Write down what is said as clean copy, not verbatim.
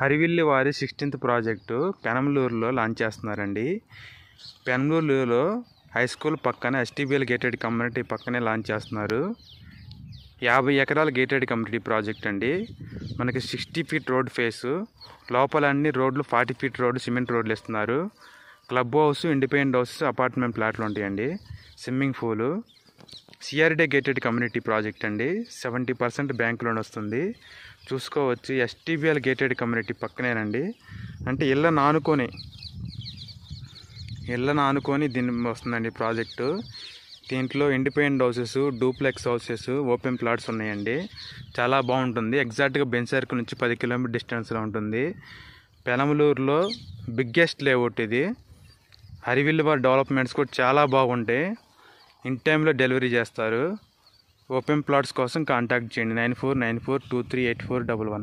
హరివిల్లి వారి 16th project పెనమలూరులో launch చేస్తున్నారండి. పెనమలూరులో high school పక్కన ఎస్టీబీఎల్ గేటెడ్ కమ్యూనిటీ పక్కనే లాంచ్ చేస్తున్నారు. 50 ఎకరాల గేటెడ్ కమ్యూనిటీ ప్రాజెక్ట్ అండి. మనకి 60 ఫీట్ రోడ్ ఫేసు, లోపల అన్ని రోడ్లు 40 ఫీట్ రోడ్డు సిమెంట్ రోడ్లు ఇస్తున్నారు. Club house, independent house, apartment ప్లాట్లు ఉంటాయండి. Swimming pool, సిఆర్డే gated community project అండి. 70% బ్యాంక్ లోన్ వస్తుంది. చూసుకోవచ్చు, ఎస్టీబీఎల్ గేటెడ్ కమ్యూనిటీ పక్కనేనండి. అంటే ఇళ్ళ నానుకొని దీన్ని వస్తుందండి ప్రాజెక్టు. దీంట్లో independent houses, duplex houses, open plots ఉన్నాయండి. చాలా బాగుంటుంది. ఎగ్జాక్ట్గా బెంచ్ సర్కిల్ నుంచి 10 కిలోమీటర్ డిస్టెన్స్లో ఉంటుంది. పెనమలూరులో బిగ్గెస్ట్ లేఅవుట్ ఇది. హరివిల్లి వారి డెవలప్మెంట్స్ కూడా చాలా బాగుంటాయి. ఇన్ టైంలో డెలివరీ చేస్తారు. ఓపెన్ ప్లాట్స్ కోసం కాంటాక్ట్ చేయండి 9494238411.